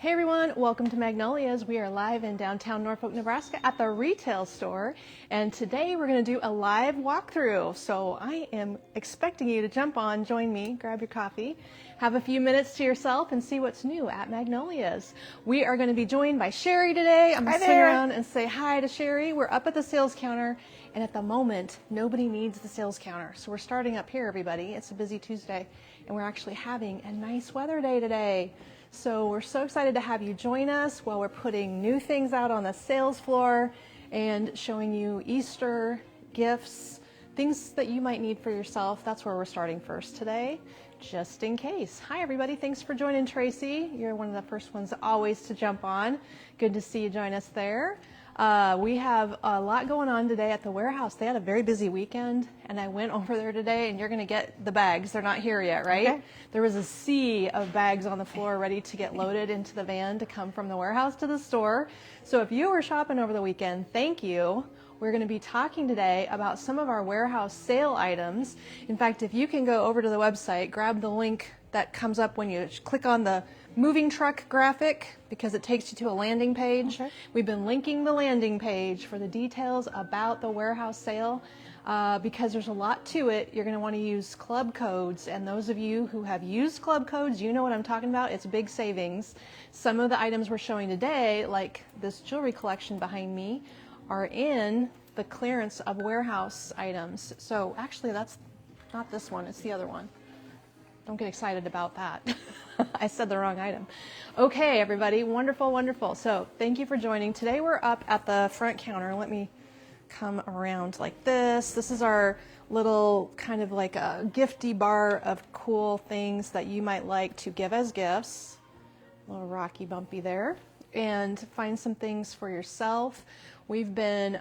Hey everyone, welcome to Magnolia's. We are live in downtown Norfolk, Nebraska at the retail store, and today we're going to do a live walkthrough. So I am expecting you to jump on, join me, grab your coffee, have a few minutes to yourself and see what's new at Magnolia's. We are going to be joined by Cheri today. I'm going to swing around and say hi to Cheri. We're up at the sales counter, and at the moment, nobody needs the sales counter. So we're starting up here, everybody. It's a busy Tuesday, and we're actually having a nice weather day today. So we're so excited to have you join us while we're putting new things out on the sales floor and showing you Easter gifts, things that you might need for yourself. That's where we're starting first today, just in case. Hi everybody, thanks for joining Tracy. You're one of the first ones always to jump on. Good to see you join us there. We have a lot going on today at the warehouse. They had a very busy weekend, and I went over there today, and you're going to get the bags. They're not here yet, right? Okay. There was a sea of bags on the floor ready to get loaded into the van to come from the warehouse to the store. So if you were shopping over the weekend, thank you. We're going to be talking today about some of our warehouse sale items. In fact, if you can go over to the website, grab the link that comes up when you click on the moving truck graphic, because it takes you to a landing page. Okay. We've been linking the landing page for the details about the warehouse sale because there's a lot to it. You're going to want to use club codes, and those of you who have used club codes, you know what I'm talking about. It's big savings. Some of the items we're showing today, like this jewelry collection behind me, are in the clearance of warehouse items. So actually that's not this one, it's the other one. Don't get excited about that. I said the wrong item. Okay, everybody, wonderful, wonderful. So thank you for joining. Today we're up at the front counter. Let me come around like this. This is our little kind of like a gifty bar of cool things that you might like to give as gifts. A little rocky bumpy there. And find some things for yourself. We've been,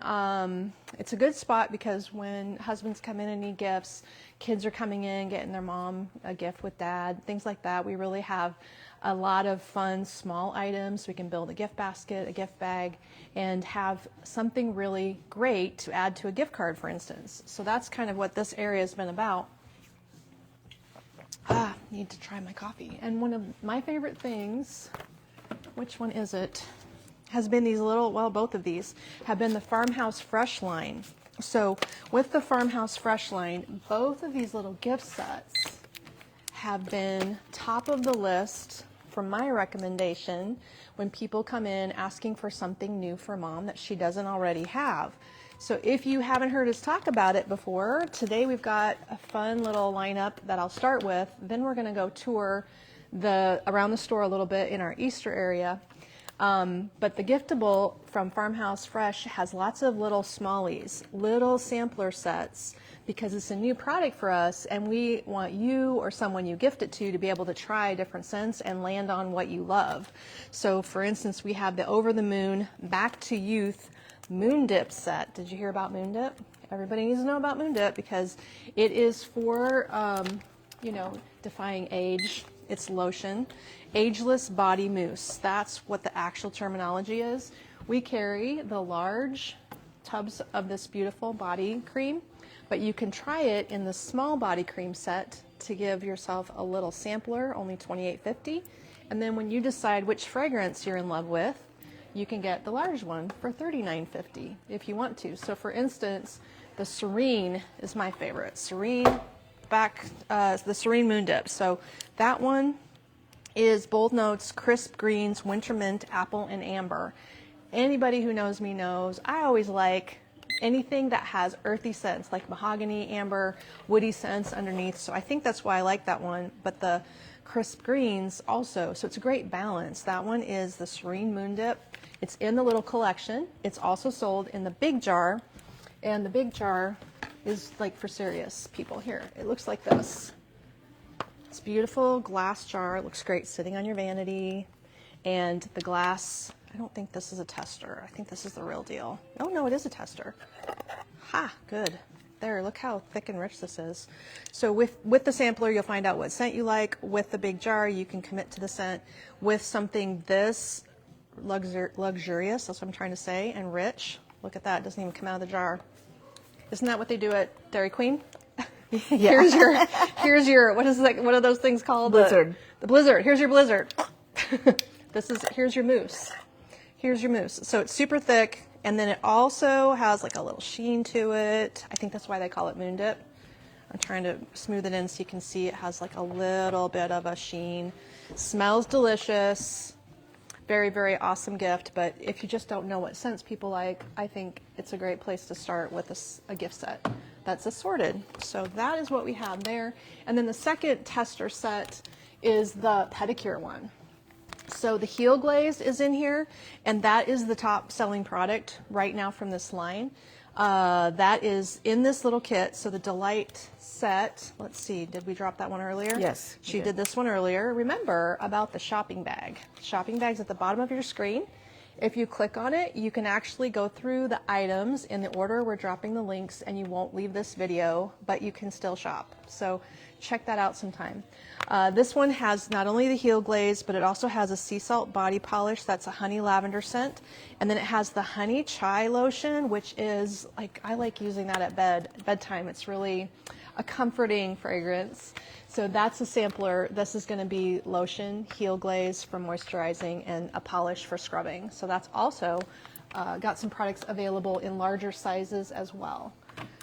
it's a good spot because when husbands come in and need gifts, kids are coming in, getting their mom a gift with dad, things like that. We really have a lot of fun small items. We can build a gift basket, a gift bag, and have something really great to add to a gift card, for instance. So that's kind of what this area has been about. Need to try my coffee. And one of my favorite things, which one is it? Has been these little, well, both of these have been the Farmhouse Fresh line. So with the Farmhouse Fresh line, both of these little gift sets have been top of the list for my recommendation when people come in asking for something new for mom that she doesn't already have. So if you haven't heard us talk about it before, today we've got a fun little lineup that I'll start with. Then we're going to go tour around the store a little bit in our Easter area. But the giftable from Farmhouse Fresh has lots of little smallies, little sampler sets, because it's a new product for us and we want you or someone you gift it to be able to try different scents and land on what you love. So for instance, we have the Over the Moon Back to Youth Moon Dip set. Did you hear about Moon Dip? Everybody needs to know about Moon Dip because it is for, defying age. It's lotion. Ageless Body Mousse. That's what the actual terminology is. We carry the large tubs of this beautiful body cream, but you can try it in the small body cream set to give yourself a little sampler, only $28.50. And then when you decide which fragrance you're in love with, you can get the large one for $39.50 if you want to. So for instance, the Serene is my favorite. Serene the Serene Moon Dip. So that one is bold notes, crisp greens, winter mint, apple, and amber. Anybody who knows me knows I always like anything that has earthy scents, like mahogany, amber, woody scents underneath. So I think that's why I like that one. But the crisp greens also, so it's a great balance. That one is the Serene Moon Dip. It's in the little collection. It's also sold in the big jar, and the big jar is like for serious people. Here, it looks like this. It's a beautiful glass jar. It looks great sitting on your vanity. And the glass, I don't think this is a tester. I think this is the real deal. Oh, no, it is a tester. Ha, good. There, look how thick and rich this is. So with the sampler, you'll find out what scent you like. With the big jar, you can commit to the scent. With something this luxurious, that's what I'm trying to say, and rich. Look at that, it doesn't even come out of the jar. Isn't that what they do at Dairy Queen? Yeah. Here's your what are those things called? Blizzard. The Blizzard. Here's your Blizzard. Here's your mousse. Here's your mousse. So it's super thick, and then it also has like a little sheen to it. I think that's why they call it moon dip. I'm trying to smooth it in so you can see it has like a little bit of a sheen. Smells delicious. Very, very awesome gift. But if you just don't know what scents people like, I think it's a great place to start with a gift set that's assorted. So that is what we have there. And then the second tester set is the pedicure one. So the heel glaze is in here, and that is the top selling product right now from this line. That is in this little kit. So the Delight set, let's see, did we drop that one earlier? Yes. She did this one earlier. Remember about the shopping bag. Shopping bag's at the bottom of your screen. If you click on it, you can actually go through the items in the order we're dropping the links, and you won't leave this video, but you can still shop. So check that out sometime. This one has not only the heel glaze, but it also has a sea salt body polish. That's a honey lavender scent. And then it has the honey chai lotion, which is like, I like using that at bedtime. It's really a comforting fragrance. So that's a sampler. This is going to be lotion, heel glaze for moisturizing, and a polish for scrubbing. So that's also got some products available in larger sizes as well.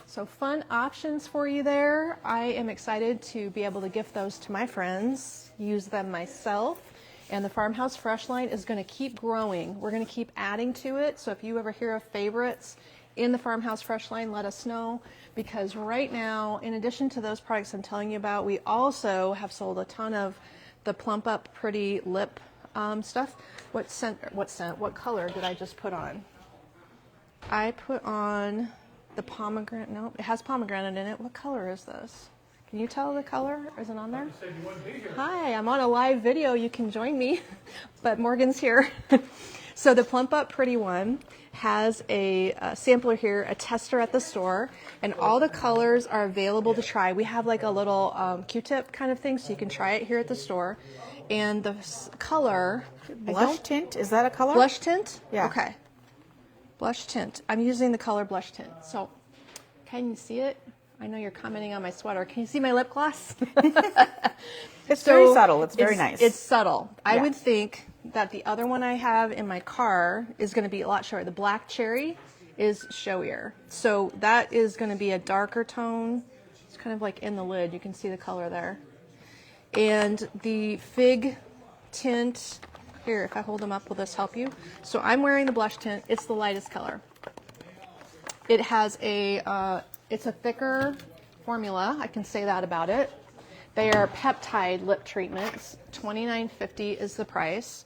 So fun options for you there. I am excited to be able to gift those to my friends, use them myself. And the Farmhouse Fresh line is going to keep growing. We're going to keep adding to it. So if you ever hear of favorites in the Farmhouse Fresh line, let us know. Because right now, in addition to those products I'm telling you about, we also have sold a ton of the Plump Up Pretty Lip stuff. What color did I just put on? I put on the pomegranate. No, it has pomegranate in it. What color is this? Can you tell the color? Is it on there? Hi, I'm on a live video. You can join me, but Morgan's here. So the Plump Up Pretty one has a sampler here, a tester at the store, and all the colors are available to try. We have like a little Q-tip kind of thing, so you can try it here at the store. And the color... Blush tint? Is that a color? Blush tint? Yeah. Okay. Blush tint. I'm using the color blush tint. So can you see it? I know you're commenting on my sweater. Can you see my lip gloss? It's very subtle. It's very nice. It's subtle. I Yeah. would think that the other one I have in my car is going to be a lot showier. The Black Cherry is showier. So that is going to be a darker tone. It's kind of like in the lid. You can see the color there. And the Fig tint, here, if I hold them up, will this help you? So I'm wearing the blush tint. It's the lightest color. It has it's a thicker formula. I can say that about it. They are peptide lip treatments. $29.50 is the price.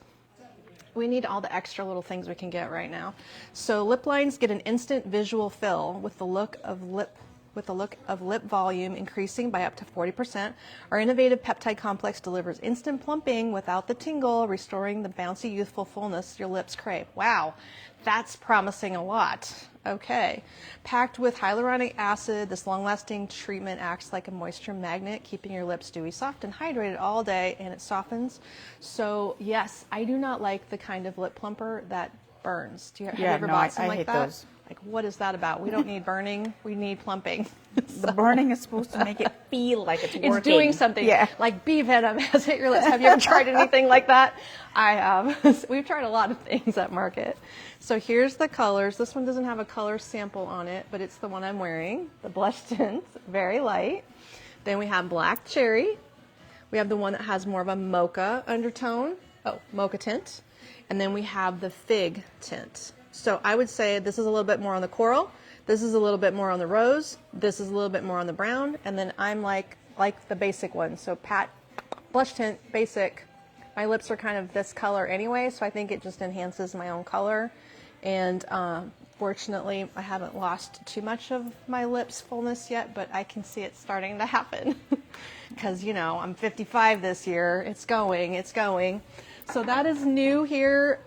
We need all the extra little things we can get right now. So lip lines get an instant visual fill with the look of lip volume increasing by up to 40%. Our innovative peptide complex delivers instant plumping without the tingle, restoring the bouncy, youthful fullness your lips crave. Wow, that's promising a lot. Okay. Packed with hyaluronic acid, this long-lasting treatment acts like a moisture magnet, keeping your lips dewy, soft, and hydrated all day, and it softens. So, yes, I do not like the kind of lip plumper that burns. Have you ever bought some I like hate that? those. Like, what is that about? We don't need burning. We need plumping. The burning is supposed to make it feel like it's working. It's doing something. Yeah. Like bee venom has hit your lips. Have you ever tried anything like that? I have. We've tried a lot of things at Market. So here's the colors. This one doesn't have a color sample on it, but it's the one I'm wearing. The blush tint, very light. Then we have Black Cherry. We have the one that has more of a mocha undertone. Oh, mocha tint. And then we have the Fig tint. So I would say this is a little bit more on the coral. This is a little bit more on the rose. This is a little bit more on the brown. And then I'm like the basic one. So pat, blush tint, basic. My lips are kind of this color anyway, so I think it just enhances my own color. And fortunately, I haven't lost too much of my lips fullness yet, but I can see it starting to happen. Because, you know, I'm 55 this year. It's going, it's going. So that is new here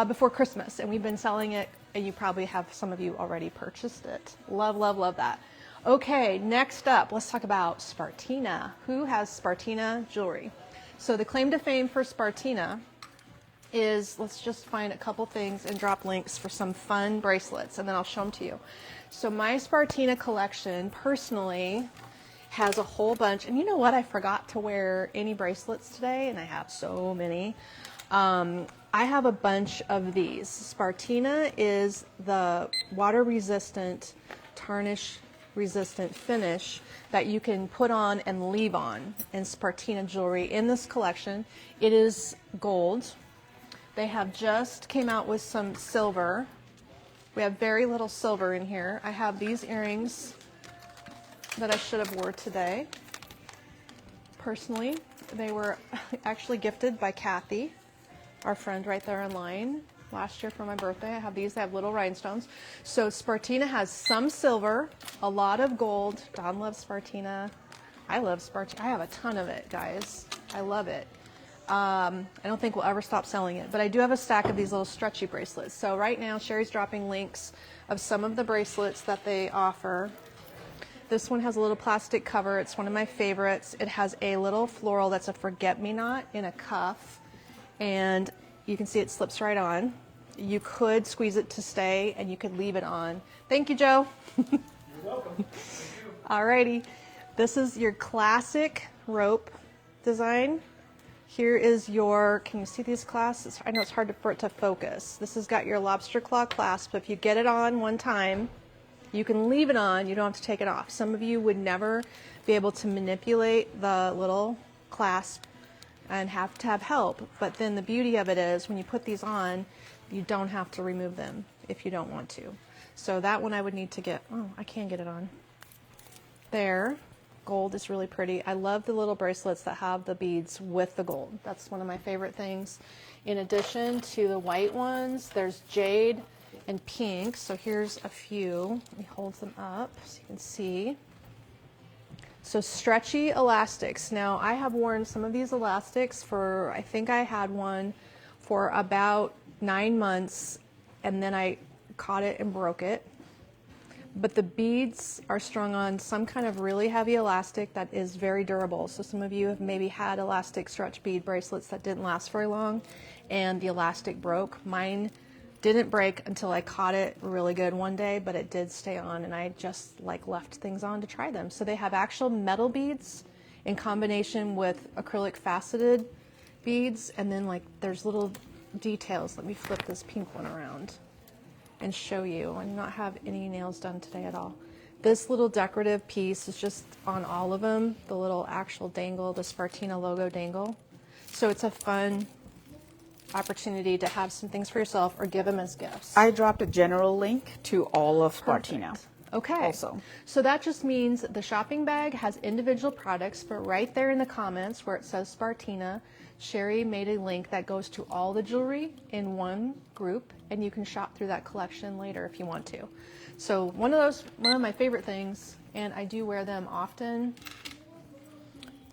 before Christmas, and we've been selling it, and you probably have, some of you already purchased it. Love, love, love that. Okay, next up, let's talk about Spartina. Who has Spartina jewelry? So the claim to fame for Spartina is, let's just find a couple things and drop links for some fun bracelets, and then I'll show them to you. So my Spartina collection, personally, has a whole bunch, and you know what? I forgot to wear any bracelets today, and I have so many. I have a bunch of these. Spartina is the water resistant, tarnish resistant finish that you can put on and leave on in Spartina jewelry in this collection. It is gold. They have just came out with some silver. We have very little silver in here. I have these earrings that I should have wore today. Personally, they were actually gifted by Kathy, our friend right there online, last year for my birthday. I have these, they have little rhinestones. So Spartina has some silver, a lot of gold. Don loves Spartina. I love Spartina. I have a ton of it, guys. I love it. I don't think we'll ever stop selling it, but I do have a stack of these little stretchy bracelets. So right now, Cheri's dropping links of some of the bracelets that they offer. This one has a little plastic cover. It's one of my favorites. It has a little floral that's a forget-me-not in a cuff, and you can see it slips right on. You could squeeze it to stay, and you could leave it on. Thank you, Joe. You're welcome. Thank you. Alrighty, this is your classic rope design. Here is your, can you see these clasps? I know it's hard for it to focus. This has got your lobster claw clasp. If you get it on one time, you can leave it on. You don't have to take it off. Some of you would never be able to manipulate the little clasp and have to have help. But then the beauty of it is when you put these on, you don't have to remove them if you don't want to. So that one I would need to get, oh, I can get it on. There. Gold is really pretty. I love the little bracelets that have the beads with the gold. That's one of my favorite things. In addition to the white ones, there's jade and pink. So here's a few. Let me hold them up so you can see. So stretchy elastics. Now I have worn some of these elastics for, I think I had one for about 9 months, and then I caught it and broke it. But the beads are strung on some kind of really heavy elastic that is very durable. So some of you have maybe had elastic stretch bead bracelets that didn't last very long and the elastic broke. Mine didn't break until I caught it really good one day, but it did stay on, and I just left things on to try them. So they have actual metal beads in combination with acrylic faceted beads, and then there's little details. Let me flip this pink one around and show you. I do not have any nails done today at all. This little decorative piece is just on all of them, the little actual dangle, the Spartina logo dangle. So it's a fun opportunity to have some things for yourself or give them as gifts. I dropped a general link to all of Spartina. Perfect. Okay. Also. So that just means the shopping bag has individual products, but right there in the comments where it says Spartina, Cheri made a link that goes to all the jewelry in one group, and you can shop through that collection later if you want to. So one of my favorite things, and I do wear them often.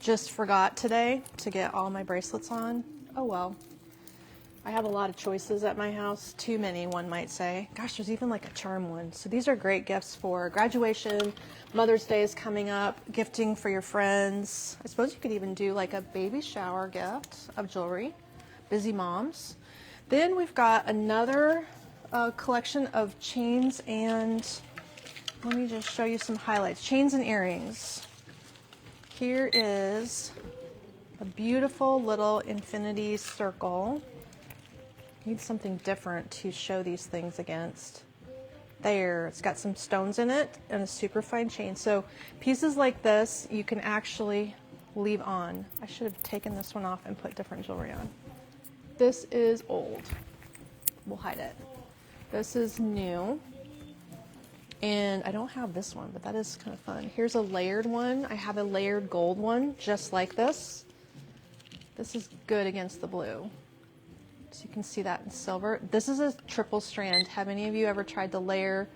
Just forgot today to get all my bracelets on. Oh well. I have a lot of choices at my house, too many, one might say. Gosh, there's even a charm one. So these are great gifts for graduation, Mother's Day is coming up, gifting for your friends. I suppose you could even do a baby shower gift of jewelry, busy moms. Then we've got another collection of chains and, let me just show you some highlights. Chains and earrings. Here is a beautiful little infinity circle. Need something different to show these things against. There, it's got some stones in it and a super fine chain. So pieces like this you can actually leave on. I should have taken this one off and put different jewelry on. This is old. We'll hide it. This is new. And I don't have this one, but that is kind of fun. Here's a layered one. I have a layered gold one just like this. This is good against the blue. So you can see that in silver. This is a triple strand. Have any of you ever tried to layer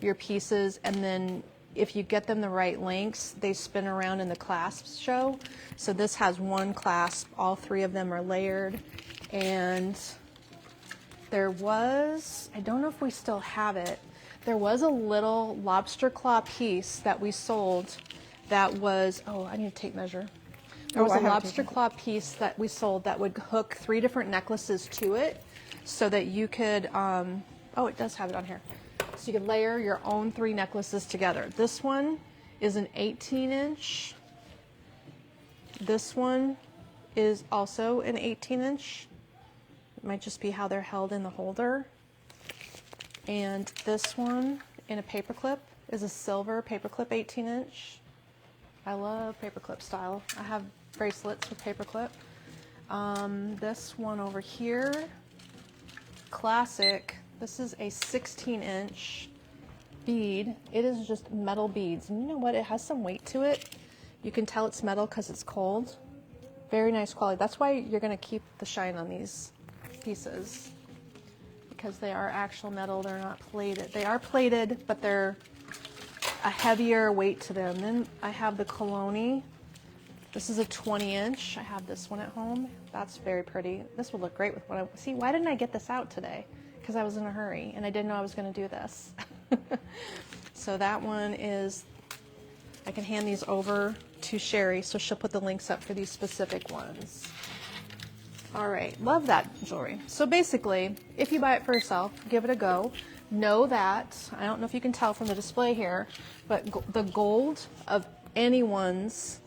your pieces, and then if you get them the right lengths, they spin around and the clasps show? So this has one clasp. All three of them are layered. And there was, I don't know if we still have it, there was a little lobster claw piece that we sold that was, oh, I need to tape measure. There was a lobster claw piece that we sold that would hook 3 different necklaces to it so that you could, oh, it does have it on here. So you could layer your own 3 necklaces together. This one is an 18-inch. This one is also an 18-inch. Might just be how they're held in the holder. And this one in a paperclip is a silver paperclip 18-inch. I love paperclip style. I have bracelets with paperclip. This one over here, classic. This is a 16-inch bead. It is just metal beads. And you know what? It has some weight to it. You can tell it's metal because it's cold. Very nice quality. That's why you're going to keep the shine on these pieces, because they are actual metal. They're not plated. They are plated, but they're a heavier weight to them. Then I have the cologne. This is a 20-inch. I have this one at home. That's very pretty. This would look great with what I see. Why didn't I get this out today? Because I was in a hurry and I didn't know I was going to do this. So that one is, I can hand these over to Cheri, so she'll put the links up for these specific ones. All right, love that jewelry. So basically, if you buy it for yourself, give it a go. Know that, I don't know if you can tell from the display here, but the gold of anyone's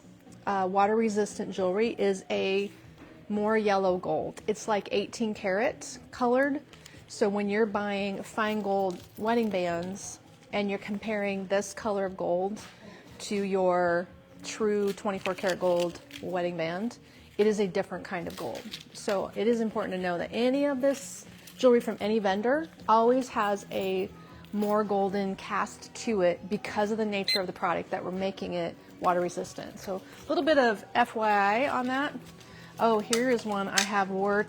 water-resistant jewelry is a more yellow gold. It's like 18 karat colored. So when you're buying fine gold wedding bands and you're comparing this color of gold to your true 24 karat gold wedding band, it is a different kind of gold. So it is important to know that any of this jewelry from any vendor always has a more golden cast to it because of the nature of the product that we're making it water resistant. So a little bit of FYI on that. Oh, here is one I have worn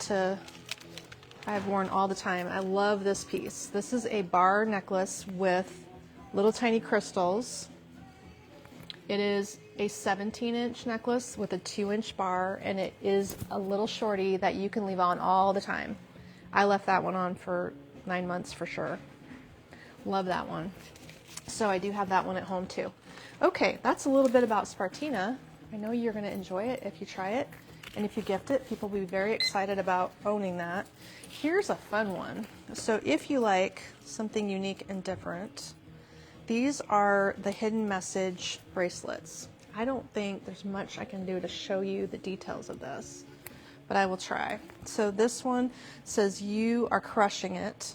all the time. I love this piece. This is a bar necklace with little tiny crystals. It is a 17-inch necklace with a 2-inch bar, and it is a little shorty that you can leave on all the time. I left that one on for 9 months for sure. Love that one. So I do have that one at home too. Okay, that's a little bit about Spartina. I know you're going to enjoy it if you try it. And if you gift it, people will be very excited about owning that. Here's a fun one. So if you like something unique and different, these are the hidden message bracelets. I don't think there's much I can do to show you the details of this, but I will try. So this one says, "You are crushing it."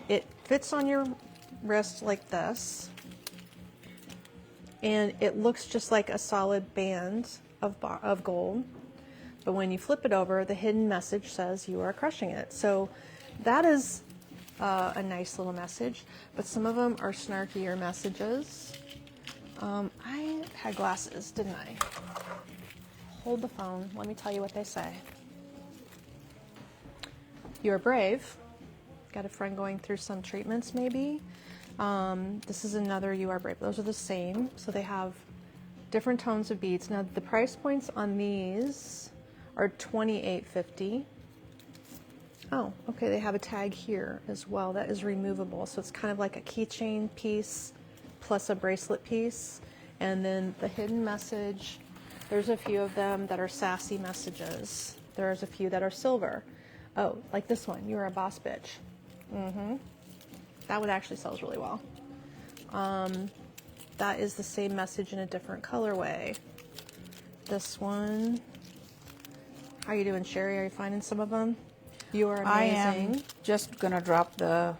It fits on your wrist like this, and it looks just like a solid band of gold. But when you flip it over, the hidden message says, "You are crushing it." So that is a nice little message, but some of them are snarkier messages. I had glasses, didn't I? Hold the phone. Let me tell you what they say. "You are brave." Got a friend going through some treatments maybe. This is another "You are brave." Those are the same, so they have different tones of beads. Now the price points on these are $28.50. Oh, okay, they have a tag here as well that is removable, so it's kind of like a keychain piece plus a bracelet piece. And then the hidden message, there's a few of them that are sassy messages. There's a few that are silver. Oh, like this one, "You are a boss bitch." That one actually sells really well. That is the same message in a different colorway. This one, how you doing, Cheri? Are you finding some of them? "You are amazing." I am just gonna drop the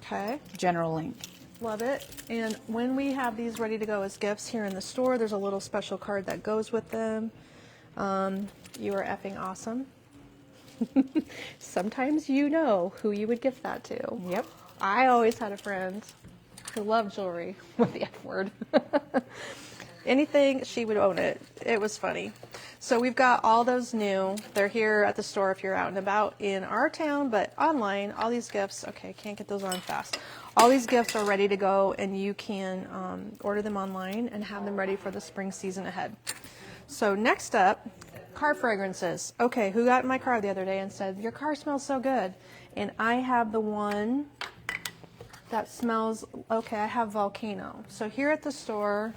Okay. general link. Love it. And when we have these ready to go as gifts here in the store, there's a little special card that goes with them. "You are effing awesome." Sometimes you know who you would gift that to. Yep. I always had a friend who loved jewelry with the F word. Anything, she would own it. It was funny. So we've got all those new. They're here at the store if you're out and about in our town, but online, all these gifts, okay, can't get those on fast. All these gifts are ready to go, and you can order them online and have them ready for the spring season ahead. So next up, car fragrances. Okay, who got in my car the other day and said, "Your car smells so good"? And I have the one that smells, okay, I have Volcano. So here at the store,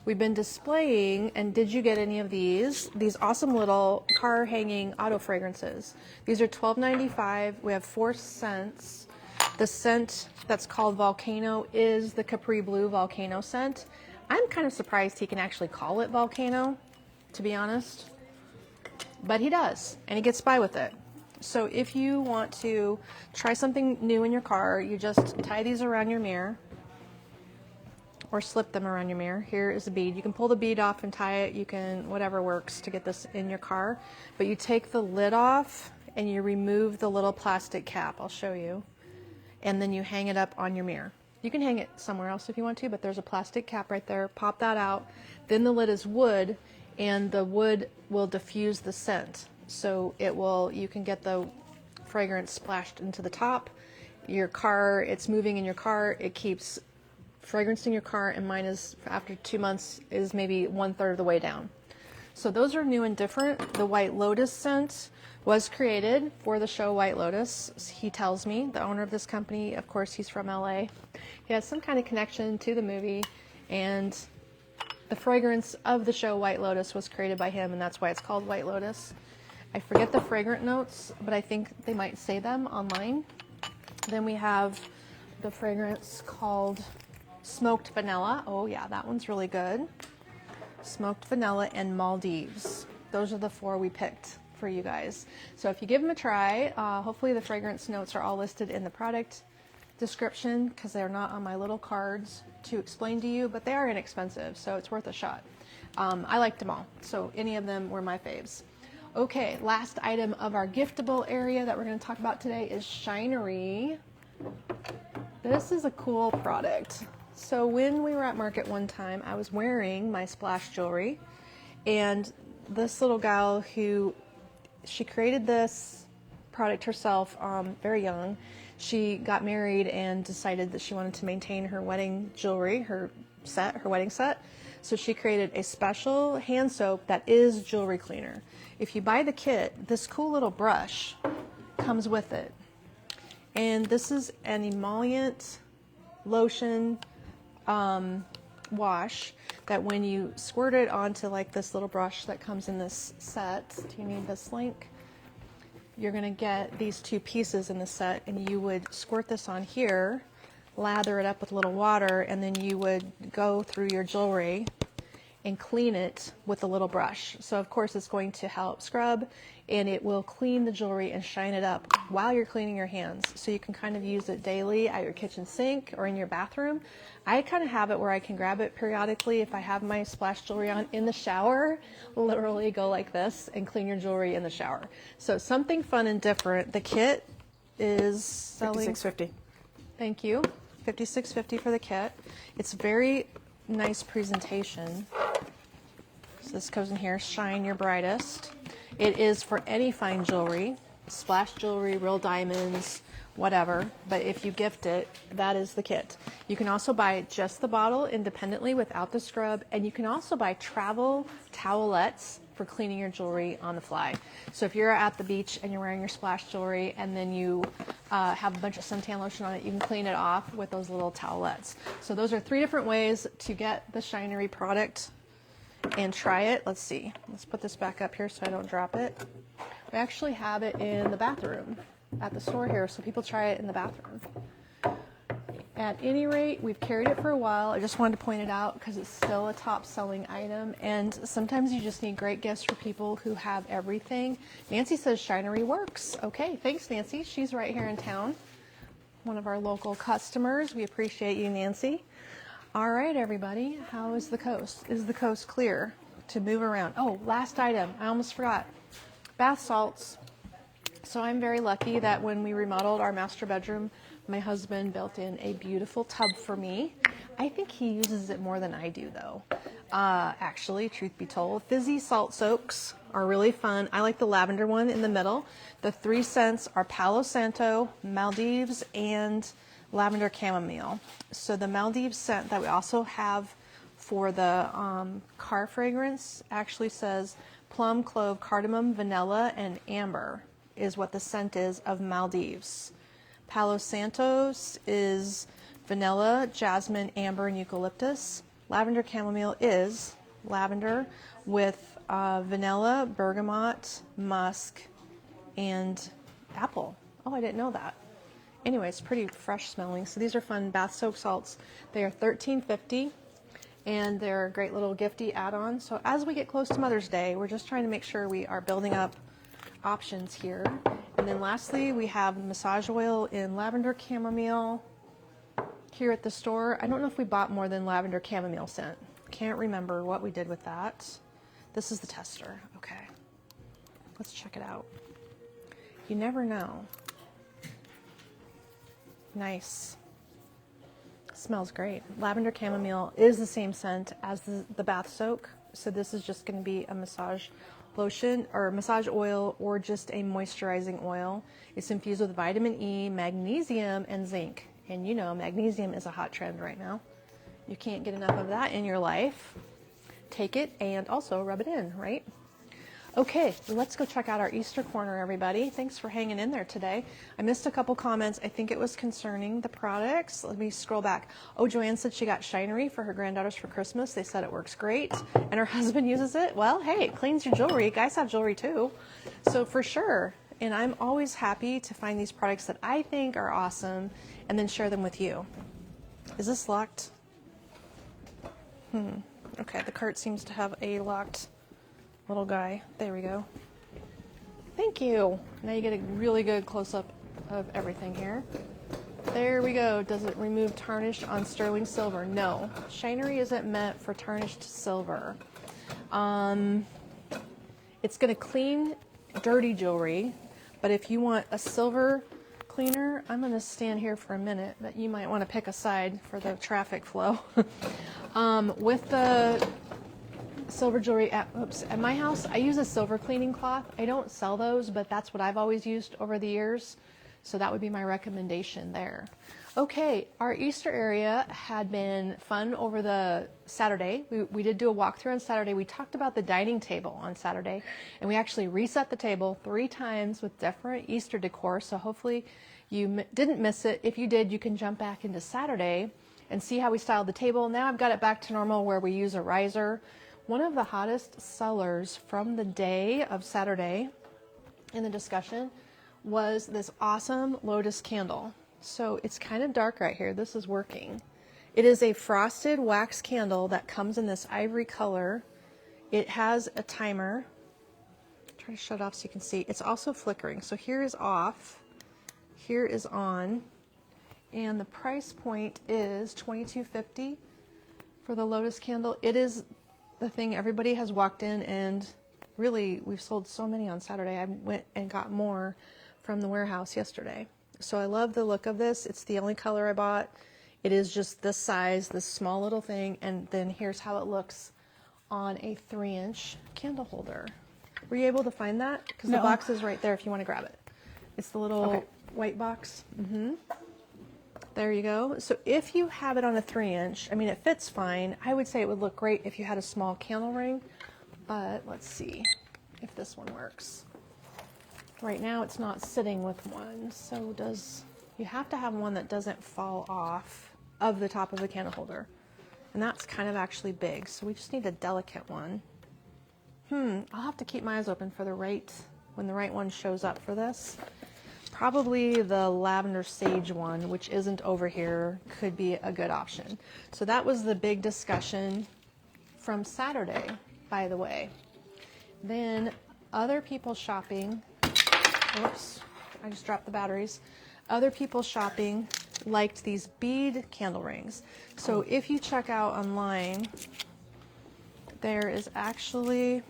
we've been displaying, and did you get any of these? These awesome little car hanging auto fragrances. These are $12.95. We have 4 scents. The scent that's called Volcano is the Capri Blue Volcano scent. I'm kind of surprised he can actually call it Volcano, to be honest. But he does, and he gets by with it. So if you want to try something new in your car, you just tie these around your mirror or slip them around your mirror. Here is a bead. You can pull the bead off and tie it. You can, whatever works to get this in your car. But you take the lid off and you remove the little plastic cap. I'll show you. And then you hang it up on your mirror. You can hang it somewhere else if you want to, but there's a plastic cap right there. Pop that out. Then the lid is wood, and the wood will diffuse the scent. So it will, you can get the fragrance splashed into the top. Your car, it's moving in your car. It keeps fragrance in your car, and mine is, after 2 months, is maybe 1/3 of the way down. So those are new and different. The White Lotus scent was created for the show White Lotus. He tells me, the owner of this company, of course, he's from LA. He has some kind of connection to the movie, and the fragrance of the show White Lotus was created by him, and that's why it's called White Lotus. I forget the fragrant notes, but I think they might say them online. Then we have the fragrance called Smoked Vanilla. Oh yeah, that one's really good. Smoked Vanilla and Maldives. Those are the 4 we picked for you guys. So if you give them a try, hopefully the fragrance notes are all listed in the product description, because they're not on my little cards to explain to you, but they are inexpensive, so it's worth a shot. I liked them all, so any of them were my faves. Okay, last item of our giftable area that we're going to talk about today is Cheri. This is a cool product. So when we were at market one time, I was wearing my splash jewelry, and this little gal she created this product herself very young. She got married and decided that she wanted to maintain her wedding jewelry, her wedding set. So she created a special hand soap that is jewelry cleaner. If you buy the kit, this cool little brush comes with it. And this is an emollient lotion wash that when you squirt it onto like this little brush that comes in this set, do you need this link? You're going to get these 2 pieces in the set, and you would squirt this on here, lather it up with a little water, and then you would go through your jewelry and clean it with a little brush. So of course it's going to help scrub, and it will clean the jewelry and shine it up while you're cleaning your hands. So you can kind of use it daily at your kitchen sink or in your bathroom. I kind of have it where I can grab it periodically if I have my splash jewelry on in the shower. Literally go like this and clean your jewelry in the shower. So something fun and different. The kit is selling $56.50. Thank you. $56.50 for the kit. It's very nice presentation. So this goes in here, shine your brightest. It is for any fine jewelry, splash jewelry, real diamonds, whatever. But if you gift it, that is the kit. You can also buy just the bottle independently without the scrub, and you can also buy travel towelettes for cleaning your jewelry on the fly. So if you're at the beach and you're wearing your splash jewelry and then you have a bunch of suntan lotion on it, you can clean it off with those little towelettes. So those are 3 different ways to get the Cheri product and try it. Let's see. Let's put this back up here so I don't drop it. We actually have it in the bathroom at the store here, so people try it in the bathroom. At any rate, we've carried it for a while. I just wanted to point it out because it's still a top-selling item, and sometimes you just need great gifts for people who have everything. Nancy says Cheri works. Okay, thanks, Nancy. She's right here in town, one of our local customers. We appreciate you, Nancy. All right, everybody, how is the coast? Is the coast clear to move around? Oh, last item. I almost forgot. Bath salts. So I'm very lucky that when we remodeled our master bedroom, my husband built in a beautiful tub for me. I think he uses it more than I do, though. Actually, truth be told, fizzy salt soaks are really fun. I like the lavender one in the middle. The 3 scents are Palo Santo, Maldives, and lavender chamomile. So the Maldives scent that we also have for the car fragrance actually says plum, clove, cardamom, vanilla, and amber is what the scent is of Maldives. Palo Santos is vanilla, jasmine, amber, and eucalyptus. Lavender chamomile is lavender with vanilla, bergamot, musk, and apple. Oh, I didn't know that. Anyway, it's pretty fresh smelling. So these are fun bath soap salts. They are $13.50, and they're a great little gifty add-on. So as we get close to Mother's Day, we're just trying to make sure we are building up options here. And then lastly, we have massage oil in lavender chamomile here at the store. I don't know if we bought more than lavender chamomile scent. Can't remember what we did with that. This is the tester. Okay. Let's check it out. You never know. Nice. Smells great. Lavender chamomile is the same scent as the bath soak. So this is just going to be a massage lotion or massage oil or just a moisturizing oil. It's infused with vitamin E, magnesium, and zinc. And you know, magnesium is a hot trend right now. You can't get enough of that in your life. Take it and also rub it in, right? Okay, let's go check out our Easter corner, everybody. Thanks for hanging in there today. I missed a couple comments. I think it was concerning the products. Let me scroll back. Oh, Joanne said she got Cheri for her granddaughters for Christmas. They said it works great, and her husband uses it. Well, hey, it cleans your jewelry. Guys have jewelry too, so for sure. And I'm always happy to find these products that I think are awesome and then share them with you. Is this locked? Okay, the cart seems to have a locked little guy. There we go. Thank you. Now you get a really good close-up of everything here. There we go. Does it remove tarnish on sterling silver? No. Cheri isn't meant for tarnished silver. It's going to clean dirty jewelry, but if you want a silver cleaner, I'm going to stand here for a minute, but you might want to pick a side for the traffic flow. With the silver jewelry at my house, I use a silver cleaning cloth. I don't sell those, but that's what I've always used over the years. So that would be my recommendation there. Okay, our Easter area had been fun over the Saturday. We did do a walkthrough on Saturday. We talked about the dining table on Saturday, and we actually reset the table 3 times with different Easter decor. So hopefully you didn't miss it. If you did, you can jump back into Saturday and see how we styled the table. Now I've got it back to normal where we use a riser. One of the hottest sellers from the day of Saturday in the discussion was this awesome lotus candle. So it's kind of dark right here. This is working. It is a frosted wax candle that comes in this ivory color. It has a timer. Try to shut off so you can see. It's also flickering. So here is off. Here is on. And the price point is $22.50 for the lotus candle. It is the thing everybody has walked in, and really we've sold so many on Saturday. I went and got more from the warehouse yesterday. So I love the look of this. It's the only color I bought. It is just this size, this small little thing, and then here's how it looks on a 3-inch candle holder. Were you able to find that? Because the box is right there if you want to grab it. It's the little white box. There you go. So if you have it on a 3-inch, I mean, it fits fine. I would say it would look great if you had a small candle ring, but let's see if this one works. Right now it's not sitting with one, so you have to have one that doesn't fall off of the top of the candle holder. And that's kind of actually big, so we just need a delicate one. I'll have to keep my eyes open for when the right one shows up for this. Probably the lavender sage one, which isn't over here, could be a good option. So that was the big discussion from Saturday, by the way. Then other people shopping, oops, I just dropped the batteries. Other people shopping liked these bead candle rings. So if you check out online, there is actually,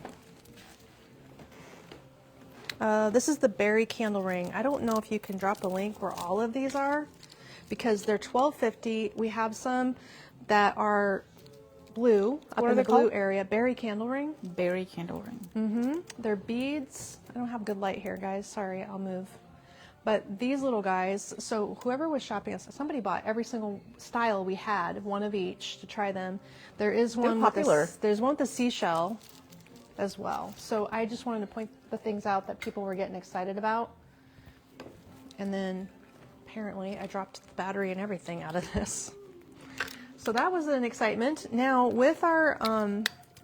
this is the berry candle ring. I don't know if you can drop a link where all of these are, because they're $12.50. We have some that are blue, up in the blue area. Berry candle ring. Berry candle ring. They're beads. I don't have good light here, guys. Sorry, I'll move. But these little guys, so whoever was shopping us, somebody bought every single style we had, one of each to try them. There is one popular. There's one with the seashell as well. So I just wanted to point the things out that people were getting excited about. And then apparently I dropped the battery and everything out of this. So that was an excitement. Now with our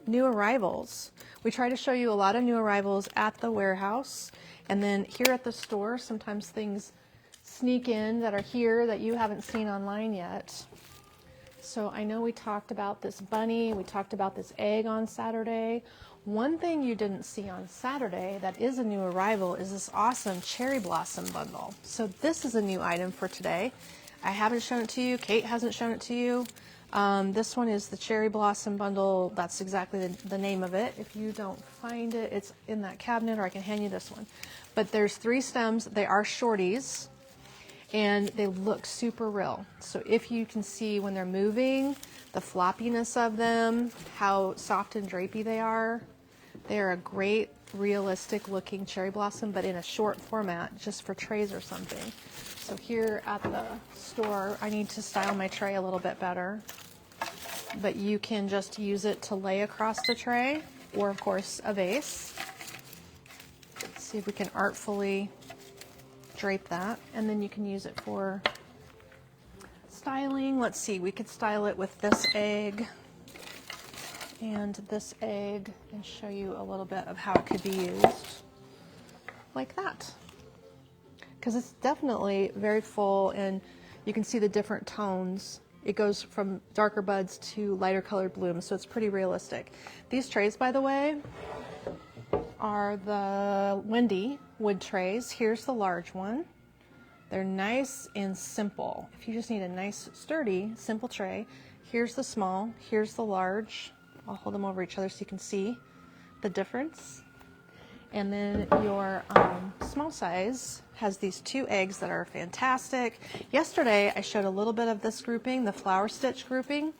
new arrivals, we try to show you a lot of new arrivals at the warehouse. And then here at the store, sometimes things sneak in that are here that you haven't seen online yet. So I know we talked about this bunny, we talked about this egg on Saturday. One thing you didn't see on Saturday that is a new arrival is this awesome cherry blossom bundle. So this is a new item for today. I haven't shown it to you, Kate hasn't shown it to you. This one is the cherry blossom bundle. That's exactly the name of it. If you don't find it, it's in that cabinet, or I can hand you this one. But there's 3 stems. They are shorties, and they look super real. So if you can see when they're moving, the floppiness of them, how soft and drapey they are a great realistic looking cherry blossom, but in a short format, just for trays or something. So here at the store, I need to style my tray a little bit better, but you can just use it to lay across the tray, or of course a vase. Let's see if we can artfully drape that, and then you can use it for styling. Let's see, we could style it with this egg and this egg and show you a little bit of how it could be used like that, because it's definitely very full and you can see the different tones. It goes from darker buds to lighter colored blooms, so it's pretty realistic. These trays, by the way, are the Wendy wood trays. Here's the large one. They're nice and simple. If you just need a nice, sturdy, simple tray, here's the small, here's the large. I'll hold them over each other so you can see the difference. And then your small size has these 2 eggs that are fantastic. Yesterday, I showed a little bit of this grouping, the flower stitch grouping.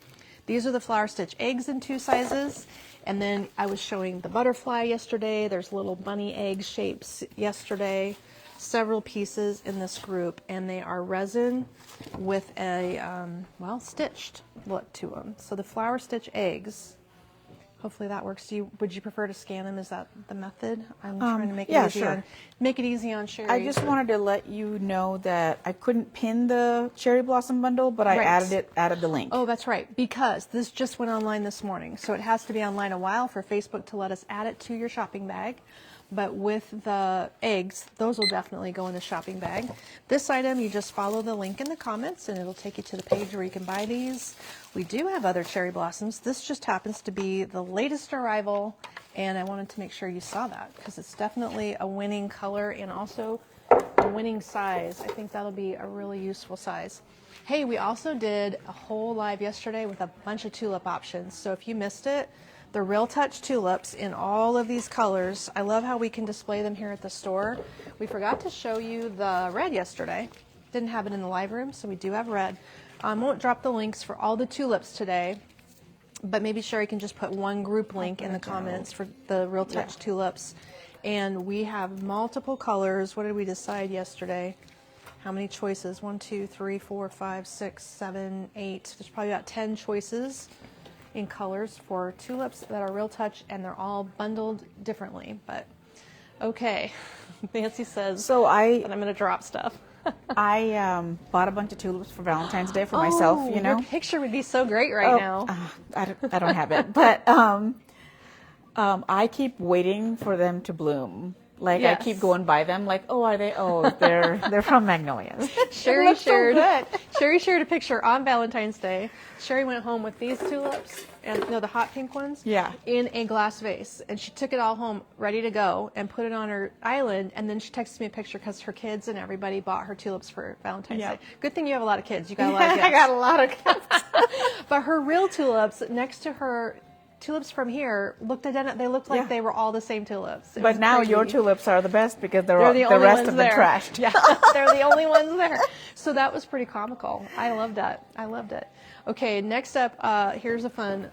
These are the flower stitch eggs in 2 sizes. And then I was showing the butterfly yesterday. There's little bunny egg shapes yesterday. Several pieces in this group, and they are resin with a, well, stitched look to them. So the flower stitch eggs, hopefully that works. Would you prefer to scan them? Is that the method? I'm trying to make it easy sure. Make it easy on Cheri. I just wanted to let you know that I couldn't pin the cherry blossom bundle, but I Right. added the link. Oh, that's right, because this just went online this morning, so it has to be online a while for Facebook to let us add it to your shopping bag. But with the eggs, those will definitely go in the shopping bag. This item, you just follow the link in the comments and it'll take you to the page where you can buy these. We do have other cherry blossoms. This just happens to be the latest arrival, and I wanted to make sure you saw that because it's definitely a winning color and also a winning size. I think that'll be a really useful size. Hey, we also did a whole live yesterday with a bunch of tulip options. So if you missed it, the Real Touch tulips in all of these colors. I love how we can display them here at the store. We forgot to show you the red yesterday. Didn't have it in the live room, so we do have red. I won't drop the links for all the tulips today, but maybe Cheri can just put one group link in the comments for the Real Touch tulips. And we have multiple colors. What did we decide yesterday? How many choices? 1, 2, 3, 4, 5, 6, 7, 8. There's probably about 10 choices in colors for tulips that are Real Touch, and they're all bundled differently. But okay, Nancy says So that I'm going to drop stuff. I bought a bunch of tulips for Valentine's Day for myself, you know. Your picture would be so great right now. I don't have it, but I keep waiting for them to bloom. Like Yes. I keep going by them, like, oh, are they? Oh, they're from Magnolias. Cheri looks so shared. good. Cheri shared a picture on Valentine's Day. Cheri went home with these tulips, and the hot pink ones. Yeah. In a glass vase, and she took it all home, ready to go, and put it on her island. And then she texted me a picture because her kids and everybody bought her tulips for Valentine's Yeah. Day. Good thing you have a lot of kids. You got a lot of gifts. I got a lot of gifts. But her real tulips next to her tulips from here looked identical. They looked like Yeah. they were all the same tulips. It But was now crazy. your tulips are the best because They're the the only rest ones have been there. trashed. Yeah, they're the only ones there. So that was pretty comical. I loved that. I loved it. Okay, next up, here's a fun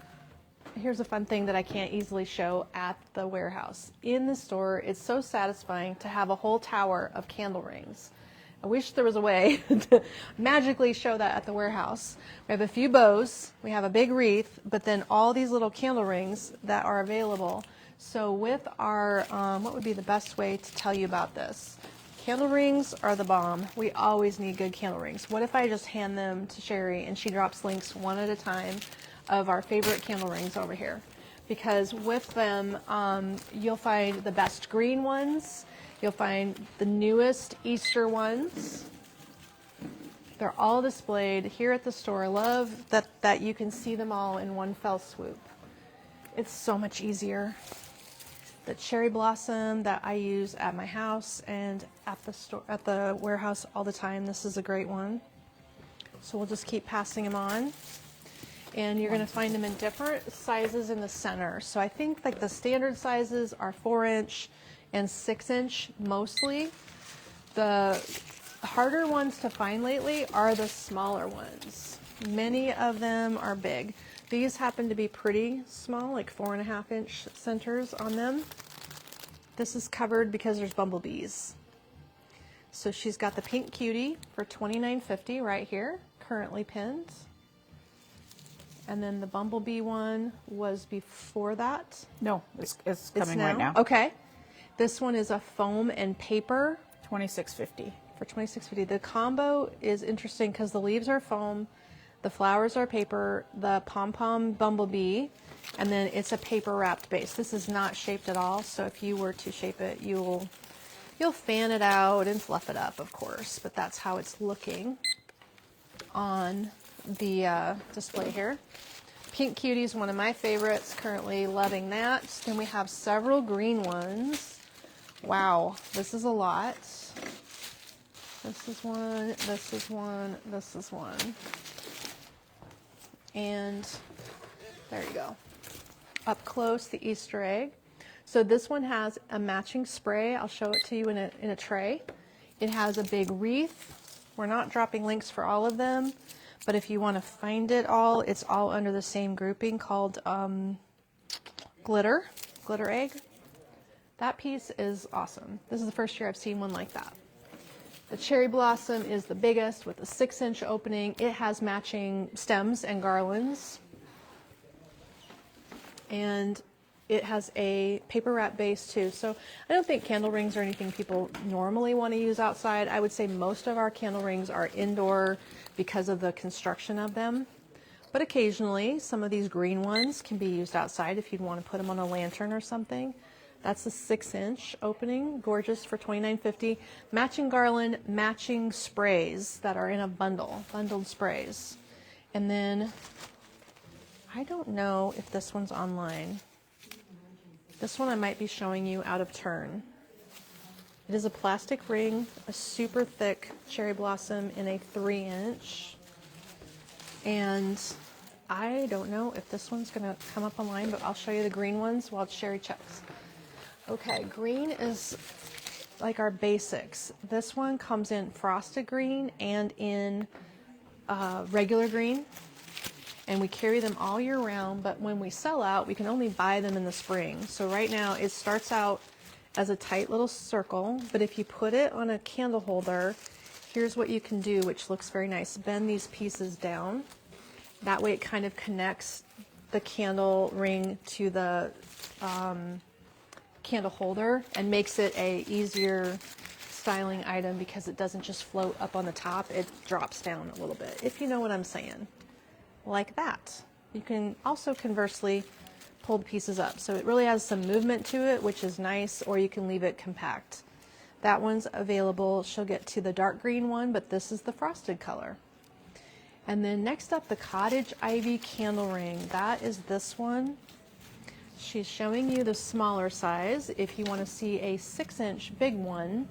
thing that I can't easily show at the warehouse. In the store, it's so satisfying to have a whole tower of candle rings. I wish there was a way to magically show that at the warehouse. We have a few bows, we have a big wreath, but then all these little candle rings that are available. So with our, what would be the best way to tell you about this? Candle rings are the bomb. We always need good candle rings. What if I just hand them to Cheri and she drops links one at a time of our favorite candle rings over here? Because with them, you'll find the best green ones. You'll find the newest Easter ones. They're all displayed here at the store. I love that you can see them all in one fell swoop. It's so much easier. The cherry blossom that I use at my house and at the store, at the warehouse all the time. This is a great one. So we'll just keep passing them on. And you're going to find them in different sizes in the center. So I think like the standard sizes are 4-inch and 6-inch mostly. The harder ones to find lately are the smaller ones. Many of them are big. These happen to be pretty small, like 4.5-inch centers on them. This is covered because there's bumblebees. So she's got the pink cutie for $29.50 right here, currently pinned. And then the bumblebee one was before that. No, it's coming right now. Okay. This one is a foam and paper. $26.50. For $26.50. The combo is interesting because the leaves are foam, the flowers are paper, the pom-pom bumblebee, and then it's a paper wrapped base. This is not shaped at all, so if you were to shape it, you'll fan it out and fluff it up, of course, but that's how it's looking on the display here. Pink cutie is one of my favorites, currently loving that. Then we have several green ones. Wow, this is a lot. This is one, this is one, this is one. And there you go. Up close, the Easter egg. So this one has a matching spray. I'll show it to you in a tray. It has a big wreath. We're not dropping links for all of them, but if you want to find it all, it's all under the same grouping called glitter egg. That piece is awesome. This is the first year I've seen one like that. The cherry blossom is the biggest with a 6-inch opening. It has matching stems and garlands. And it has a paper wrap base too. So I don't think candle rings are anything people normally want to use outside. I would say most of our candle rings are indoor because of the construction of them. But occasionally some of these green ones can be used outside if you'd want to put them on a lantern or something. That's a 6-inch opening, gorgeous for $29.50. Matching garland, matching sprays that are in a bundle, bundled sprays. And then, I don't know if this one's online. This one I might be showing you out of turn. It is a plastic ring, a super thick cherry blossom in a 3-inch. And I don't know if this one's gonna come up online, but I'll show you the green ones while Cheri checks. Okay, green is like our basics. This one comes in frosted green and in regular green, and we carry them all year round, but when we sell out, we can only buy them in the spring. So right now it starts out as a tight little circle, but if you put it on a candle holder, here's what you can do, which looks very nice. Bend these pieces down. That way it kind of connects the candle ring to the candle holder and makes it a easier styling item because it doesn't just float up on the top, it drops down a little bit, if you know what I'm saying. Like that. You can also conversely pull the pieces up. So it really has some movement to it, which is nice, or you can leave it compact. That one's available. She'll get to the dark green one, but this is the frosted color. And then next up, the Cottage Ivy candle ring. That is this one. She's showing you the smaller size. If you want to see a 6-inch big one,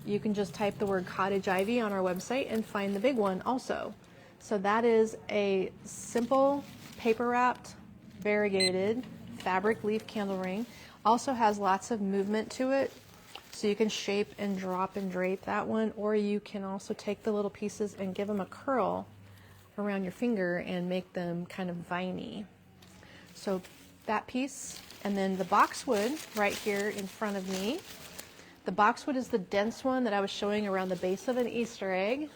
you can just type the word Cottage Ivy on our website and find the big one also. So that is a simple paper wrapped, variegated fabric leaf candle ring. Also has lots of movement to it. So you can shape and drop and drape that one, or you can also take the little pieces and give them a curl around your finger and make them kind of viney. So that piece, and then the boxwood right here in front of me. The boxwood is the dense one that I was showing around the base of an Easter egg.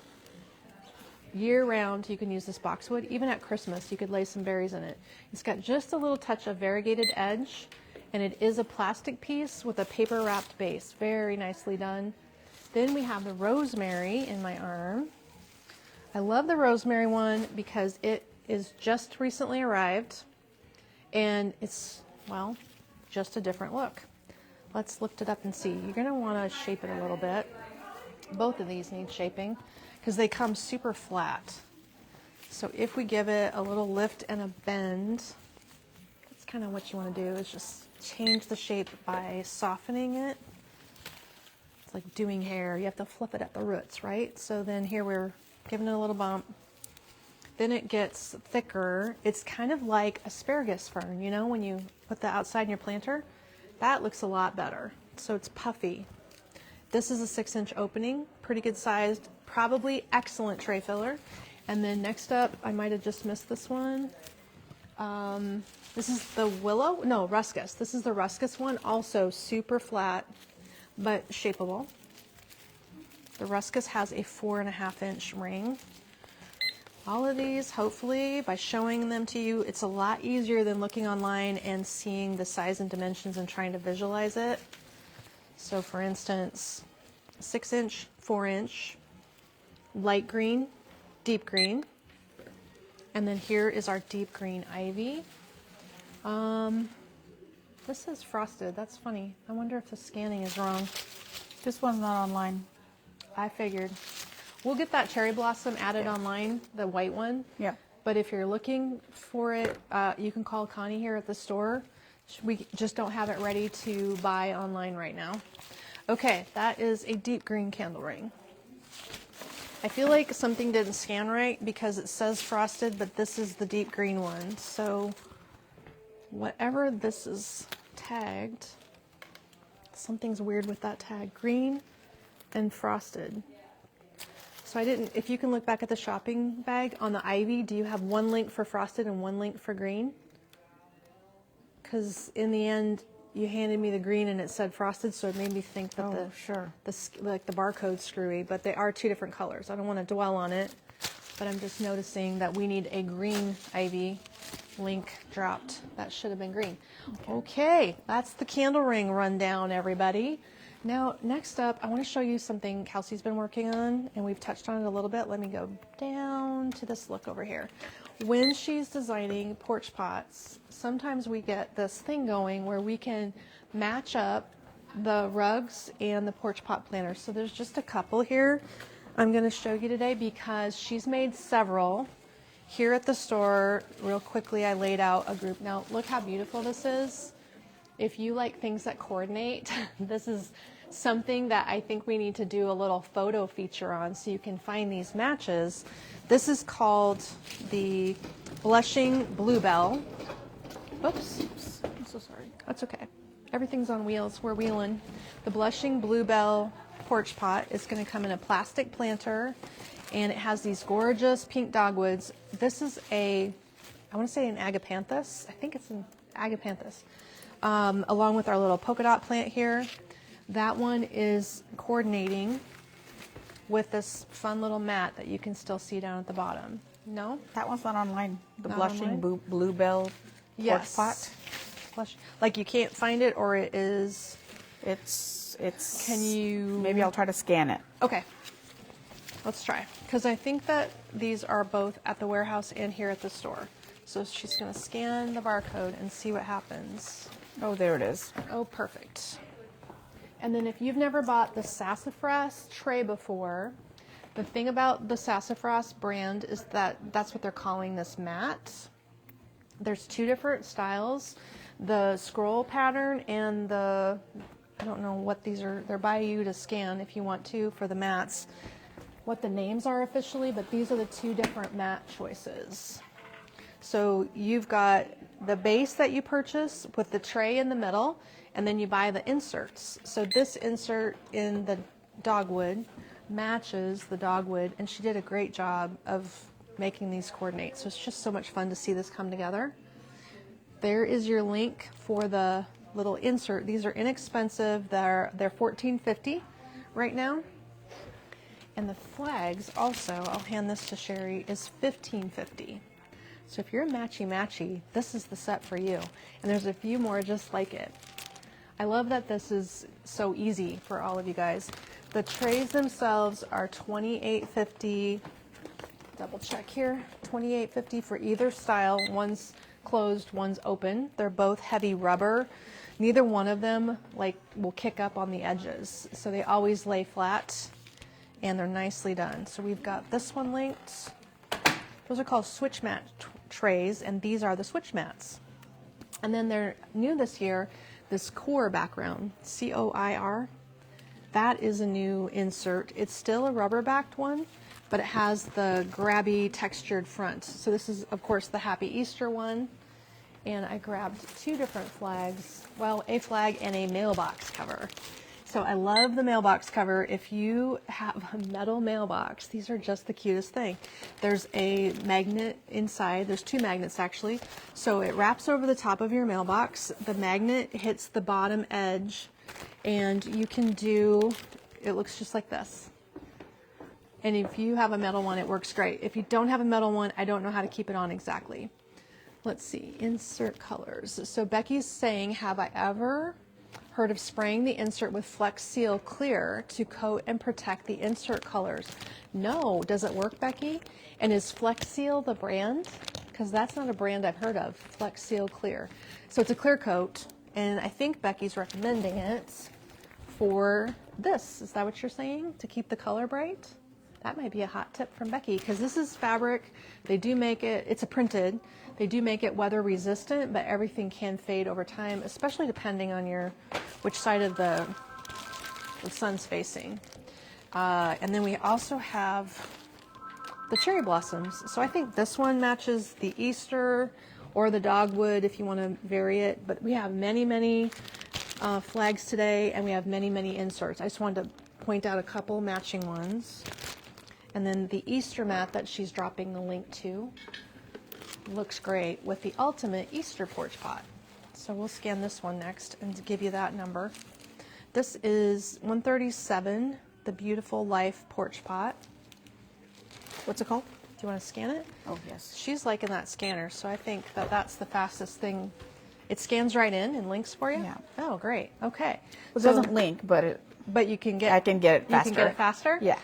Year round you can use this boxwood. Even at Christmas you could lay some berries in it. It's got just a little touch of variegated edge, and it is a plastic piece with a paper wrapped base. Very nicely done. Then we have the rosemary in my arm. I love the rosemary one because it is just recently arrived and it's, well, just a different look. Let's lift it up and see. You're going to want to shape it a little bit. both of these need shaping because they come super flat. So if we give it a little lift and a bend, that's kind of what you want to do, is just change the shape by softening it. It's like doing hair. You have to flip it at the roots, right? So then here we're giving it a little bump. Then it gets thicker. It's kind of like asparagus fern, you know, when you put that outside in your planter. That looks a lot better. So it's puffy. This is a 6-inch opening, pretty good sized, probably excellent tray filler. And then next up, I might have just missed this one. This is the willow, no, ruscus. This is the ruscus one, also super flat, but shapeable. The ruscus has a 4.5-inch ring. All of these, hopefully, by showing them to you, it's a lot easier than looking online and seeing the size and dimensions and trying to visualize it. So for instance, 6-inch, 4-inch, light green, deep green, and then here is our deep green ivy. This is frosted. That's funny. I wonder if the scanning is wrong. This one's not online. I figured. We'll get that cherry blossom added online, the white one. Yeah. But if you're looking for it, you can call Connie here at the store. We just don't have it ready to buy online right now. Okay, that is a deep green candle ring. I feel like something didn't scan right because it says frosted, but this is the deep green one. So whatever this is tagged, something's weird with that tag. Green and frosted. So I didn't, if you can look back at the shopping bag on the ivy, do you have one link for frosted and one link for green? Because in the end, you handed me the green and it said frosted, so it made me think that like the barcode's screwy, but they are two different colors. I don't want to dwell on it, but I'm just noticing that we need a green ivy link dropped. That should have been green. Okay, that's the candle ring rundown, everybody. Now, next up, I want to show you something Kelsey's been working on, and we've touched on it a little bit. Let me go down to this look over here. When she's designing porch pots, sometimes we get this thing going where we can match up the rugs and the porch pot planters. So there's just a couple here I'm going to show you today because she's made several. Here at the store, real quickly, I laid out a group. Now, look how beautiful this is. If you like things that coordinate, this is something that I think we need to do a little photo feature on so you can find these matches. This is called the Blushing Bluebell. Oops, I'm so sorry. That's okay. Everything's on wheels. We're wheeling. The Blushing Bluebell porch pot is going to come in a plastic planter, and it has these gorgeous pink dogwoods. This is I want to say an agapanthus. I think it's an agapanthus. Along with our little polka dot plant here. That one is coordinating with this fun little mat that you can still see down at the bottom. No? That one's not online. The Not Blushing online? Bluebell Yes. porch pot. Like you can't find it, or it is... It's. Can you... Maybe I'll try to scan it. Okay. Let's try. Because I think that these are both at the warehouse and here at the store. So she's going to scan the barcode and see what happens. Oh, there it is. Oh, perfect. And then if you've never bought the Sassafras tray before, the thing about the Sassafras brand is that that's what they're calling this mat. There's two different styles, the scroll pattern and the, I don't know what these are, they're by you to scan if you want to for the mats, what the names are officially, but these are the two different mat choices. So you've got the base that you purchase with the tray in the middle, and then you buy the inserts. So this insert in the dogwood matches the dogwood, and she did a great job of making these coordinate. So it's just so much fun to see this come together. There is your link for the little insert. These are inexpensive. They're $14.50 right now. And the flags also, I'll hand this to Cheri, is $15.50. So if you're a matchy-matchy, this is the set for you. And there's a few more just like it. I love that this is so easy for all of you guys. The trays themselves are $28.50. Double check here. $28.50 for either style. One's closed, one's open. They're both heavy rubber. Neither one of them will kick up on the edges. So they always lay flat. and they're nicely done. So we've got this one linked. Those are called switch mat trays, and these are the switch mats. And then they're new this year, this core background, COIR. That is a new insert. It's still a rubber backed one, but it has the grabby textured front. So this is, of course, the Happy Easter one. And I grabbed two different flags, well, a flag and a mailbox cover. So I love the mailbox cover. If you have a metal mailbox, these are just the cutest thing. There's a magnet inside. There's two magnets actually. So it wraps over the top of your mailbox. The magnet hits the bottom edge, and you can do, it looks just like this. And if you have a metal one, it works great. If you don't have a metal one, I don't know how to keep it on exactly. Let's see, insert colors. So Becky's saying, have I ever heard of spraying the insert with Flex Seal Clear to coat and protect the insert colors? No. Does it work, Becky? And is Flex Seal the brand? Because that's not a brand I've heard of, Flex Seal Clear. So it's a clear coat, and I think Becky's recommending it for this. Is that what you're saying? To keep the color bright? That might be a hot tip from Becky, because this is fabric. They do make it, it's a printed. They do make it weather resistant, but everything can fade over time, especially depending on which side of the sun's facing. And then we also have the cherry blossoms. So I think this one matches the Easter or the dogwood if you want to vary it. But we have many, many flags today, and we have many, many inserts. I just wanted to point out a couple matching ones. And then the Easter mat that she's dropping the link to looks great with the ultimate Easter porch pot. So we'll scan this one next and give you that number. This is 137, the Beautiful Life porch pot. What's it called? Do you want to scan it? Oh, yes. She's liking that scanner, so I think that that's the fastest thing. It scans right in and links for you? Yeah. Oh, great. Okay. It doesn't link, but you can get I can get it faster. You can get it faster? Yeah.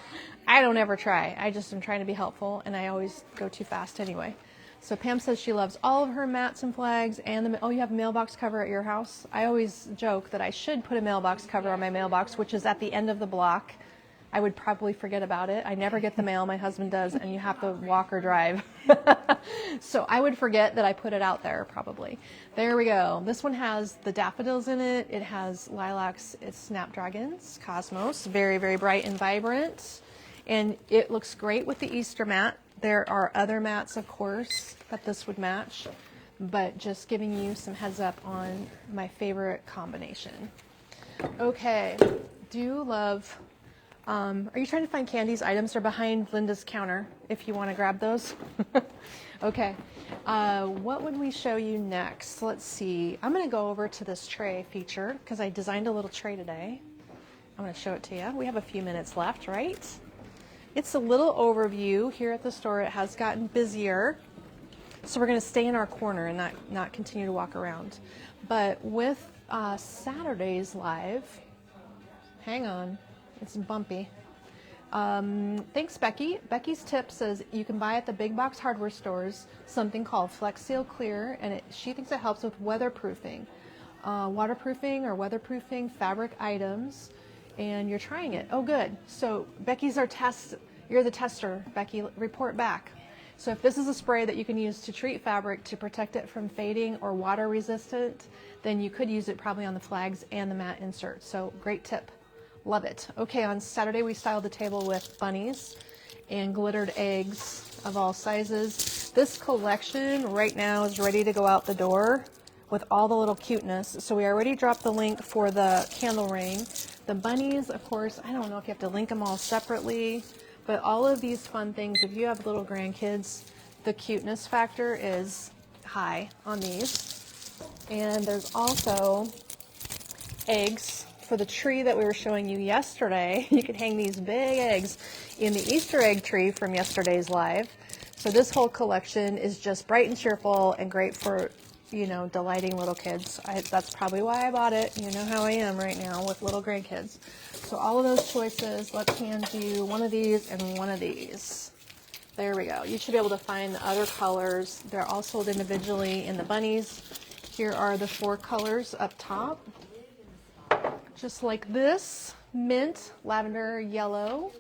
I don't ever try. I just am trying to be helpful, and I always go too fast anyway. So Pam says she loves all of her mats and flags, and oh, you have a mailbox cover at your house? I always joke that I should put a mailbox cover on my mailbox, which is at the end of the block. I would probably forget about it. I never get the mail. My husband does, and you have to walk or drive. So I would forget that I put it out there probably. There we go. This one has the daffodils in it. It has lilacs, it's snapdragons, cosmos, very, very bright and vibrant. And it looks great with the Easter mat. There are other mats, of course, that this would match, but just giving you some heads up on my favorite combination. Okay, do love, are you trying to find Candy's items? They're behind Linda's counter if you want to grab those. Okay, what would we show you next? Let's see. I'm going to go over to this tray feature because I designed a little tray today. I'm going to show it to you. We have a few minutes left, right? It's a little overview. Here at the store it has gotten busier, so we're going to stay in our corner and not continue to walk around. But with Saturday's live, hang on, it's bumpy. Thanks, Becky. Becky's tip says you can buy at the big box hardware stores something called Flex Seal Clear, and she thinks it helps with weatherproofing, waterproofing or weatherproofing fabric items. And you're trying it. Oh, good. So Becky's our test. You're the tester, Becky. Report back. So if this is a spray that you can use to treat fabric to protect it from fading or water resistant, then you could use it probably on the flags and the mat insert. So great tip. Love it. Okay, on Saturday we styled the table with bunnies and glittered eggs of all sizes. This collection right now is ready to go out the door with all the little cuteness. So we already dropped the link for the candle ring. The bunnies, of course, I don't know if you have to link them all separately, but all of these fun things, if you have little grandkids, the cuteness factor is high on these. And there's also eggs for the tree that we were showing you yesterday. You could hang these big eggs in the Easter egg tree from yesterday's live. So this whole collection is just bright and cheerful and great for, you know, delighting little kids. That's probably why I bought it. You know how I am right now with little grandkids. So all of those choices, let's hand you one of these and one of these. There we go. You should be able to find the other colors. They're all sold individually in the bunnies. Here are the 4 colors up top. Just like this, mint, lavender, yellow,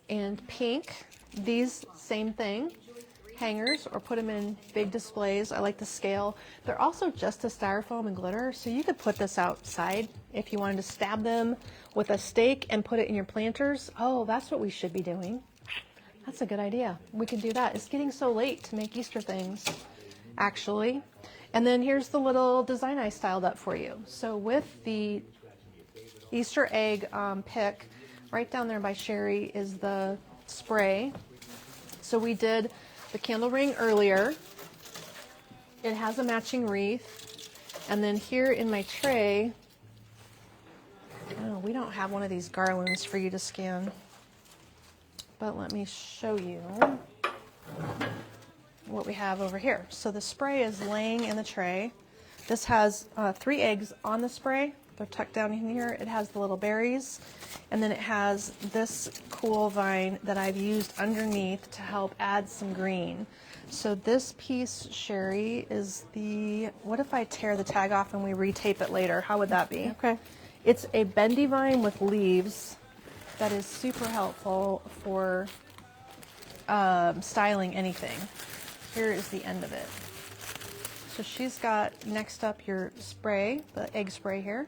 and pink. These, same thing, hangers, or put them in big displays. I like the scale. They're also just a styrofoam and glitter, so you could put this outside if you wanted to stab them with a stake and put it in your planters. Oh, that's what we should be doing. That's a good idea. We can do that. It's getting so late to make Easter things, actually. And then here's the little design I styled up for you. So with the Easter egg pick, right down there by Cheri is the spray. So we did the candle ring earlier. It has a matching wreath. And then here in my tray, oh, we don't have one of these garlands for you to scan, but let me show you what we have over here. So the spray is laying in the tray. This has 3 eggs on the spray. They're tucked down in here. It has the little berries, and then it has this cool vine that I've used underneath to help add some green. So this piece, Cheri, is the, what if I tear the tag off and we retape it later? How would that be? Okay. It's a bendy vine with leaves that is super helpful for styling anything. Here is the end of it. So she's got next up your spray, the egg spray here.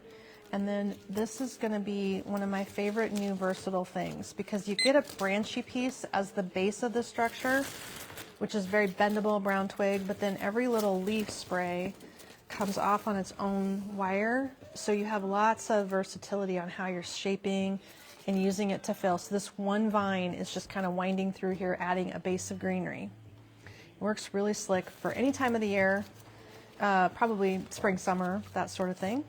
And then this is going to be one of my favorite new versatile things, because you get a branchy piece as the base of the structure, which is very bendable brown twig, but then every little leaf spray comes off on its own wire. So you have lots of versatility on how you're shaping and using it to fill. So this one vine is just kind of winding through here, adding a base of greenery. It works really slick for any time of the year, probably spring, summer, that sort of thing.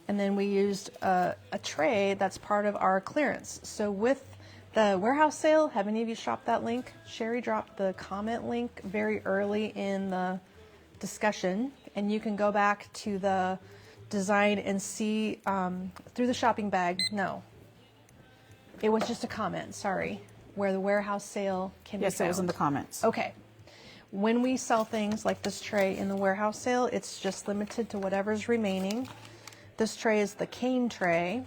And then we used a tray that's part of our clearance. So with the warehouse sale, have any of you shopped that link? Cheri dropped the comment link very early in the discussion, and you can go back to the design and see through the shopping bag. No, it was just a comment, sorry, where the warehouse sale can be found. Yes, it was in the comments. Okay. When we sell things like this tray in the warehouse sale, it's just limited to whatever's remaining. This tray is the cane tray.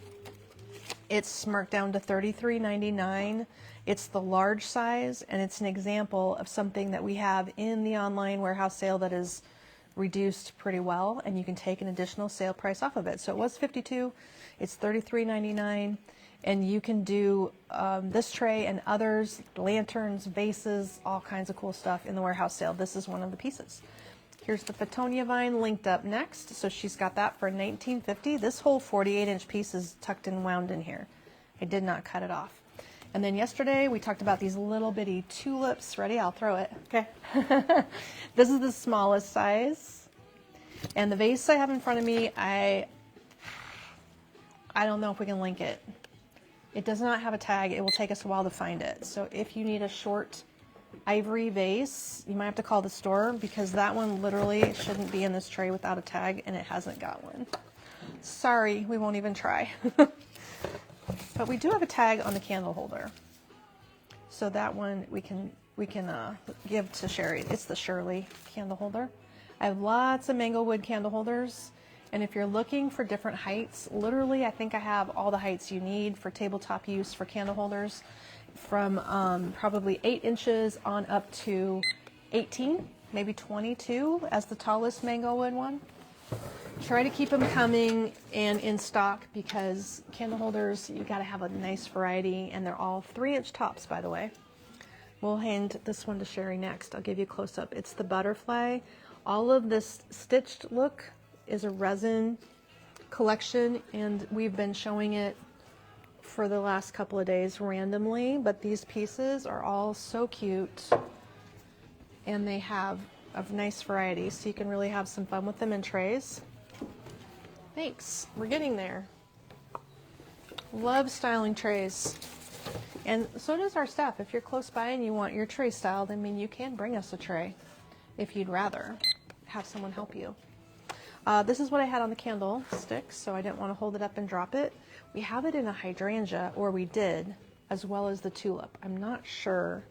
It's marked down to $33.99. It's the large size, and it's an example of something that we have in the online warehouse sale that is reduced pretty well, and you can take an additional sale price off of it. So it was $52, it's $33.99, and you can do this tray and others, lanterns, vases, all kinds of cool stuff in the warehouse sale. This is one of the pieces. Here's the Fittonia vine linked up next. So she's got that for $19.50. This whole 48-inch piece is tucked and wound in here. I did not cut it off. And then yesterday we talked about these little bitty tulips. Ready? I'll throw it. Okay. This is the smallest size. And the vase I have in front of me, I don't know if we can link it. It does not have a tag. It will take us a while to find it. So if you need a short ivory vase, you might have to call the store, because that one literally shouldn't be in this tray without a tag, and it hasn't got one. Sorry, we won't even try. But we do have a tag on the candle holder, so that one we can give to Cheri. It's the Shirley candle holder. I have lots of mango wood candle holders, and if you're looking for different heights, literally I think I have all the heights you need for tabletop use for candle holders, from probably 8 inches on up to 18, maybe 22 as the tallest mango wood one. Try to keep them coming and in stock, because candle holders, you got to have a nice variety, and they're all 3-inch tops, by the way. We'll hand this one to Cheri next. I'll give you a close-up. It's the butterfly. All of this stitched look is a resin collection, and we've been showing it for the last couple of days randomly, but these pieces are all so cute, and they have a nice variety, so you can really have some fun with them in trays. Thanks, we're getting there. Love styling trays, and so does our staff. If you're close by and you want your tray styled, I mean, you can bring us a tray if you'd rather have someone help you. This is what I had on the candle stick, so I didn't want to hold it up and drop it. We have it in a hydrangea, or we did, as well as the tulip. I'm not sure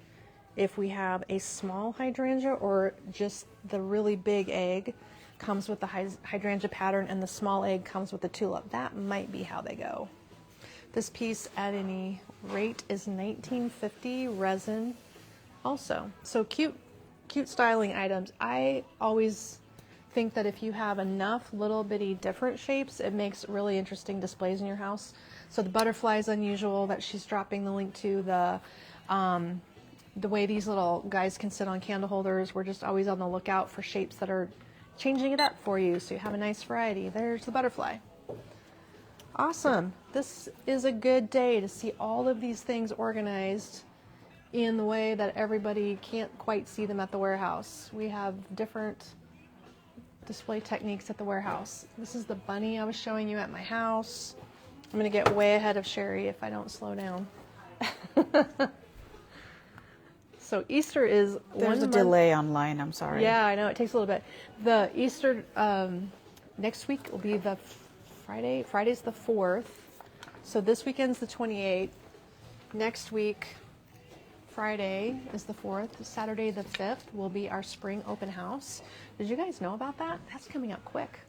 if we have a small hydrangea or just the really big egg comes with the hydrangea pattern and the small egg comes with the tulip. That might be how they go. This piece at any rate is $19.50 resin also. So cute styling items. I always think that if you have enough little bitty different shapes, it makes really interesting displays in your house. So the butterfly is unusual that she's dropping the link to. The way these little guys can sit on candle holders, we're just always on the lookout for shapes that are changing it up for you so you have a nice variety. There's the butterfly. Awesome. This is a good day to see all of these things organized in the way that everybody can't quite see them at the warehouse. We have different display techniques at the warehouse. This is the bunny I was showing you at my house. I'm going to get way ahead of Cheri if I don't slow down. So Easter is There's a delay online, I'm sorry. Yeah, I know, it takes a little bit. The Easter, next week will be the Friday. Friday's the 4th. So this weekend's the 28th. Next week, Friday is the 4th. Saturday the 5th will be our spring open house. Did you guys know about that? That's coming up quick.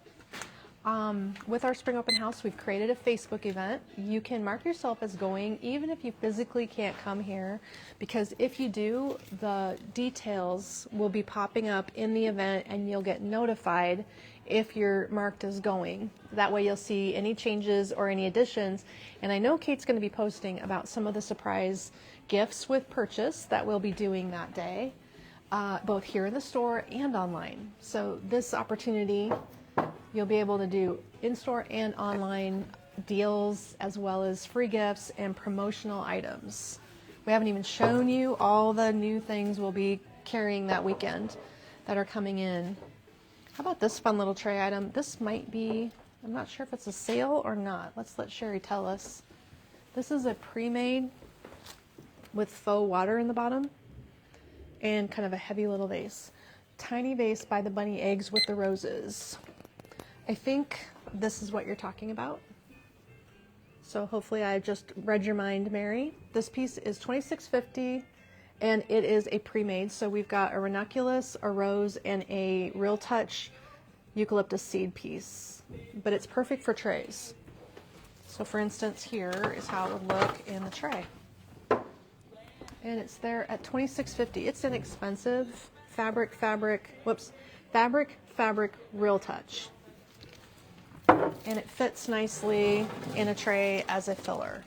With our spring open house, we've created a Facebook event. You can mark yourself as going even if you physically can't come here, because if you do, the details will be popping up in the event and you'll get notified if you're marked as going. That way you'll see any changes or any additions. And I know Kate's going to be posting about some of the surprise gifts with purchase that we'll be doing that day, both here in the store and online. So this opportunity, you'll be able to do in-store and online deals as well as free gifts and promotional items. We haven't even shown you all the new things we'll be carrying that weekend that are coming in. How about this fun little tray item? This might be, I'm not sure if it's a sale or not. Let's let Cheri tell us. This is a pre-made with faux water in the bottom and kind of a heavy little vase. Tiny vase by the bunny eggs with the roses. I think this is what you're talking about. So hopefully I just read your mind, Mary. This piece is $26.50 and it is a pre-made. So we've got a ranunculus, a rose, and a Real Touch eucalyptus seed piece. But it's perfect for trays. So for instance, here is how it would look in the tray. And it's there at $26.50. It's inexpensive. Fabric, Real Touch. And it fits nicely in a tray as a filler.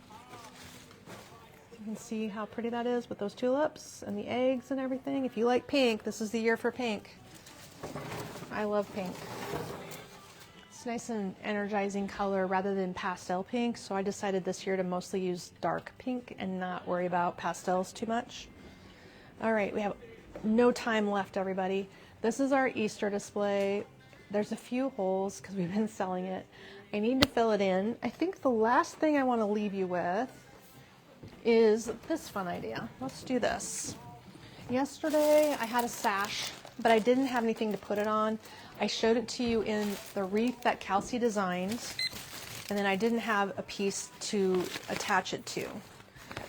You can see how pretty that is with those tulips and the eggs and everything. If you like pink, this is the year for pink. I love pink. It's nice and energizing color rather than pastel pink, so I decided this year to mostly use dark pink and not worry about pastels too much. All right, we have no time left, everybody. This is our Easter display. There's a few holes because we've been selling it. I need to fill it in. I think the last thing I want to leave you with is this fun idea. Let's do this. Yesterday I had a sash, but I didn't have anything to put it on. I showed it to you in the wreath that Kelsey designed, and then I didn't have a piece to attach it to.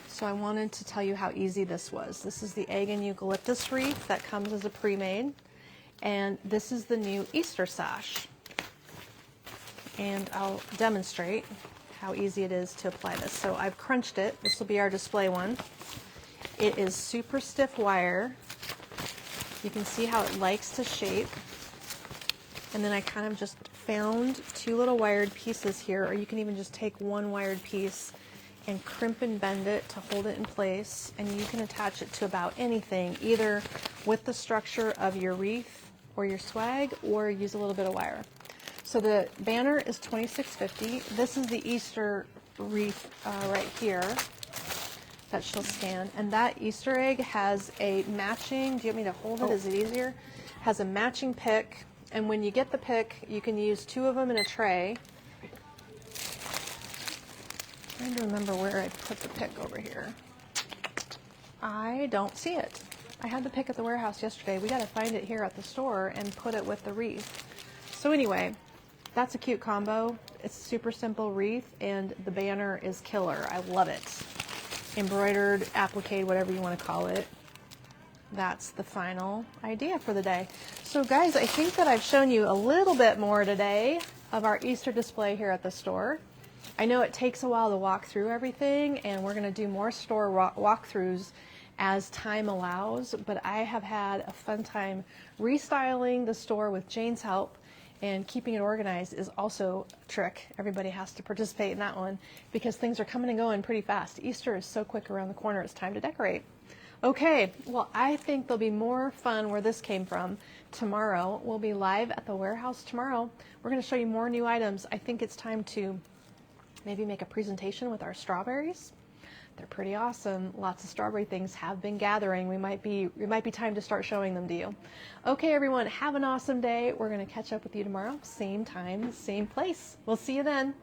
So I wanted to tell you how easy this was. This is the egg and eucalyptus wreath that comes as a pre-made. And this is the new Easter sash. And I'll demonstrate how easy it is to apply this. So I've crunched it. This will be our display one. It is super stiff wire. You can see how it likes to shape. And then I kind of just found two little wired pieces here, or you can even just take one wired piece and crimp and bend it to hold it in place. And you can attach it to about anything, either with the structure of your wreath or your swag, or use a little bit of wire. So the banner is $26.50. This is the Easter wreath right here that she'll scan. And that Easter egg has a matching, do you want me to hold it? Is it easier? Has a matching pick. And when you get the pick, you can use two of them in a tray. I'm trying to remember where I put the pick over here. I don't see it. I had the pick at the warehouse yesterday. We got to find it here at the store and put it with the wreath. So anyway, that's a cute combo. It's a super simple wreath, and the banner is killer. I love it. Embroidered, appliqué, whatever you want to call it. That's the final idea for the day. So guys, I think that I've shown you a little bit more today of our Easter display here at the store. I know it takes a while to walk through everything, and we're going to do more store walkthroughs as time allows, but I have had a fun time restyling the store with Jane's help, and keeping it organized is also a trick. Everybody has to participate in that one because things are coming and going pretty fast. Easter is so quick around the corner, it's time to decorate. Okay, well, I think there'll be more fun where this came from tomorrow. We'll be live at the warehouse tomorrow. We're going to show you more new items. I think it's time to maybe make a presentation with our strawberries. They're pretty awesome. Lots of strawberry things have been gathering. It might be time to start showing them to you. Okay, everyone, have an awesome day. We're going to catch up with you tomorrow, same time, same place. We'll see you then.